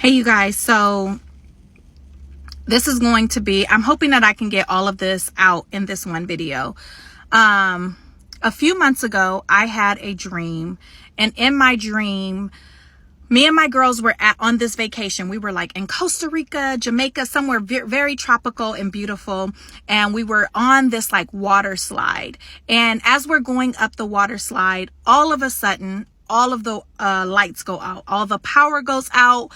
Hey, you guys. So this is going to be, I'm hoping that I can get all of this out in this one video. A few months ago, I had a dream, and in my dream, me and my girls were on this vacation. We were like in Costa Rica, Jamaica, somewhere very tropical and beautiful. And we were on this like water slide. And as we're going up the water slide, all of a sudden, all of the lights go out, all the power goes out.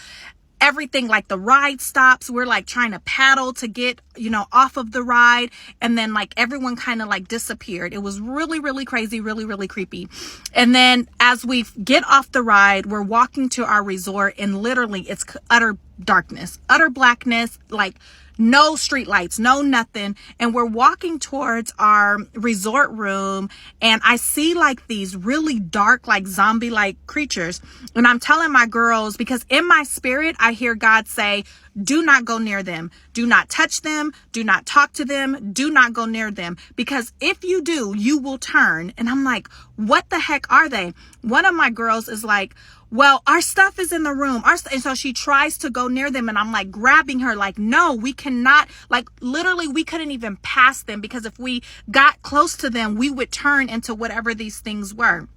Everything, like the ride stops. We're like trying to paddle to get, off of the ride. And then like everyone kind of like disappeared. It was really, really crazy, really, really creepy. And then as we get off the ride, we're walking to our resort, and literally it's utter darkness, utter blackness, like no street lights, no nothing. And we're walking towards our resort room, and I see like these really dark, like zombie like creatures. And I'm telling my girls, because in my spirit, I hear God say, do not go near them. Do not touch them. Do not talk to them. Do not go near them. Because if you do, you will turn. And I'm like, what the heck are they? One of my girls is like, well, our stuff is in the room. And so she tries to go near them, and I'm like grabbing her like, no, we cannot, like literally we couldn't even pass them, because if we got close to them, we would turn into whatever these things were.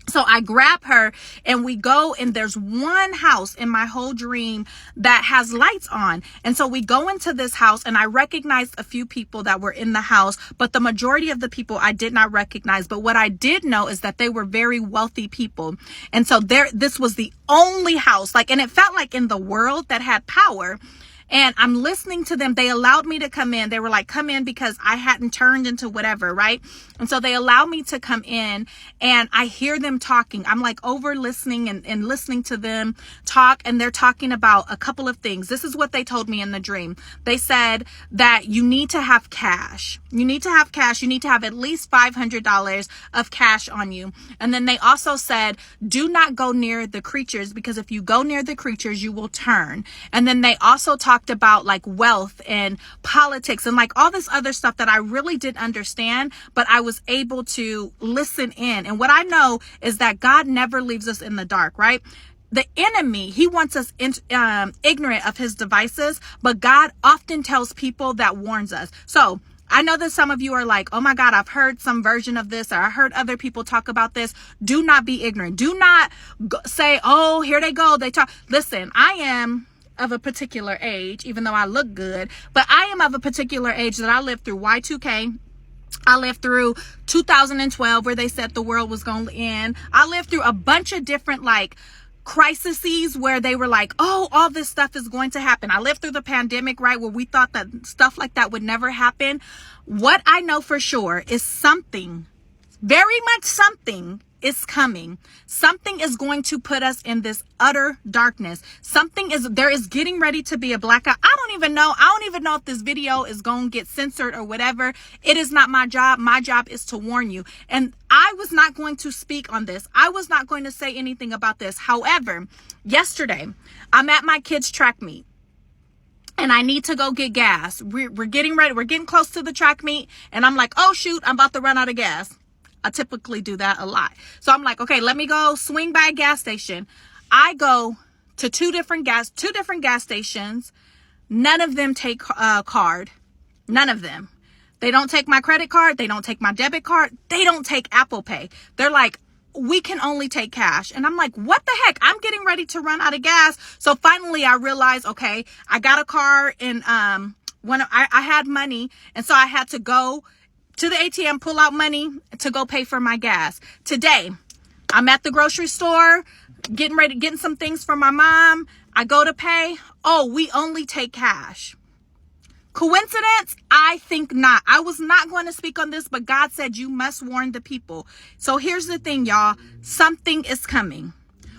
So I grab her, and we go, and there's one house in my whole dream that has lights on. And so we go into this house, and I recognized a few people that were in the house, but the majority of the people I did not recognize. But what I did know is that they were very wealthy people. And so this was the only house, and it felt like in the world that had power. And I'm listening to them. They allowed me to come in. They were like, come in, because I hadn't turned into whatever, right? And so they allowed me to come in, and I hear them talking. I'm like over listening and listening to them talk. And they're talking about a couple of things. This is what they told me in the dream. They said that you need to have cash. You need to have cash. You need to have at least $500 of cash on you. And then they also said, do not go near the creatures, because if you go near the creatures, you will turn. And then they also talked about like wealth and politics and like all this other stuff that I really didn't understand, but I was able to listen in. And what I know is that God never leaves us in the dark, right? The enemy, he wants us ignorant of his devices, but God often tells people that warns us. So I know that some of you are like, oh my God, I've heard some version of this, or I heard other people talk about this. Do not be ignorant. Do not say, oh, here they go. They talk. Listen, I am of a particular age, even though I look good, but I am of a particular age that I lived through Y2K. I lived through 2012, where they said the world was going to end. I lived through a bunch of different crises where they were like, oh, all this stuff is going to happen. I lived through the pandemic, right, where we thought that stuff like that would never happen. What I know for sure is something, very much something, is coming. Something is going to put us in this utter darkness. There is getting ready to be a blackout. I don't even know if this video is going to get censored or whatever. It is not my job. My job is to warn you. And I was not going to speak on this. I was not going to say anything about this. However, yesterday, I'm at my kids' track meet, and I need to go get gas. We're getting ready. We're getting close to the track meet, and I'm like, oh shoot, I'm about to run out of gas. I typically do that a lot. So I'm like, okay, let me go swing by a gas station. I go to two different gas stations. None of them take card. None of them. They don't take my credit card. They don't take my debit card. They don't take Apple Pay. They're like, we can only take cash. And I'm like, what the heck? I'm getting ready to run out of gas. So finally I realized, okay, I got a car, and when I had money, and so I had to go to the ATM, pull out money to go pay for my gas. Today, I'm at the grocery store, getting some things for my mom. I go to pay. Oh, we only take cash. Coincidence? I think not. I was not going to speak on this, but God said you must warn the people. So here's the thing, y'all. Something is coming.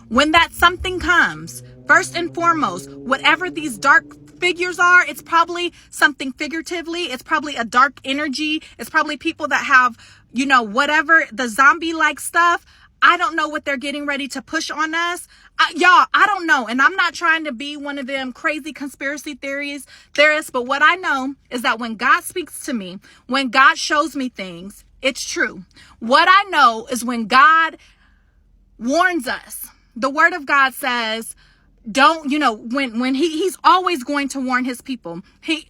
When that something comes, first and foremost, whatever these dark figures are, it's probably something figuratively. It's probably a dark energy. It's probably people that have, whatever, the zombie like stuff. I don't know what they're getting ready to push on us. I don't know. And I'm not trying to be one of them crazy conspiracy theorists, but what I know is that when God speaks to me, when God shows me things, it's true. What I know is when God warns us, the word of God says, don't, you know, when he's always going to warn his people.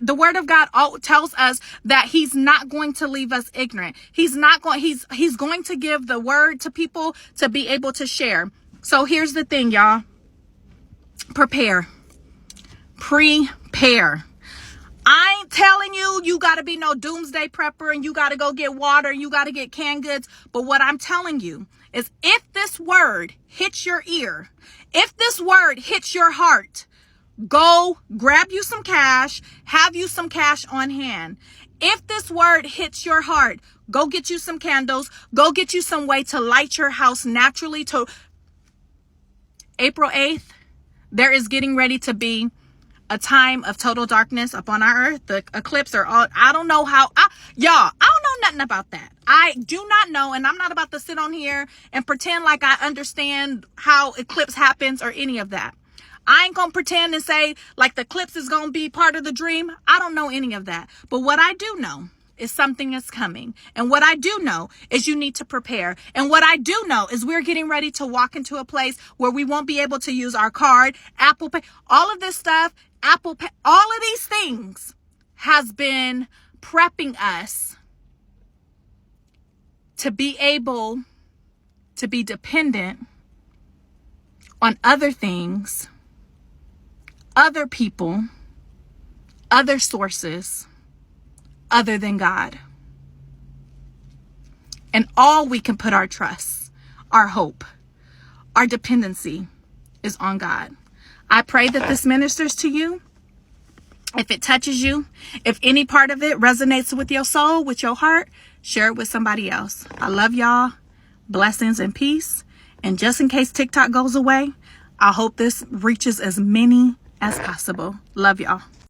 The word of God tells us that he's not going to leave us ignorant. He's going to give the word to people to be able to share. So here's the thing, y'all. Prepare. I ain't telling you, you got to be no doomsday prepper and you got to go get water, you got to get canned goods. But what I'm telling you is, if this word hits your ear, if this word hits your heart, go grab you some cash, have you some cash on hand. If this word hits your heart, go get you some candles, go get you some way to light your house naturally. To April 8th, there is getting ready to be a time of total darkness upon our earth. The eclipse are all, I don't know how, y'all, I don't know nothing about that. I do not know, and I'm not about to sit on here and pretend like I understand how eclipse happens or any of that. I ain't gonna pretend and say like the eclipse is gonna be part of the dream. I don't know any of that. But what I do know is something is coming. And what I do know is you need to prepare. And what I do know is we're getting ready to walk into a place where we won't be able to use our card, Apple Pay, all of this stuff, Apple Pay, all of these things has been prepping us to be able to be dependent on other things, other people, other sources, other than God. And all we can put our trust, our hope, our dependency is on God. I pray that this ministers to you. If it touches you, if any part of it resonates with your soul, with your heart, share it with somebody else. I love y'all. Blessings and peace. And just in case TikTok goes away, I hope this reaches as many as possible. Love y'all.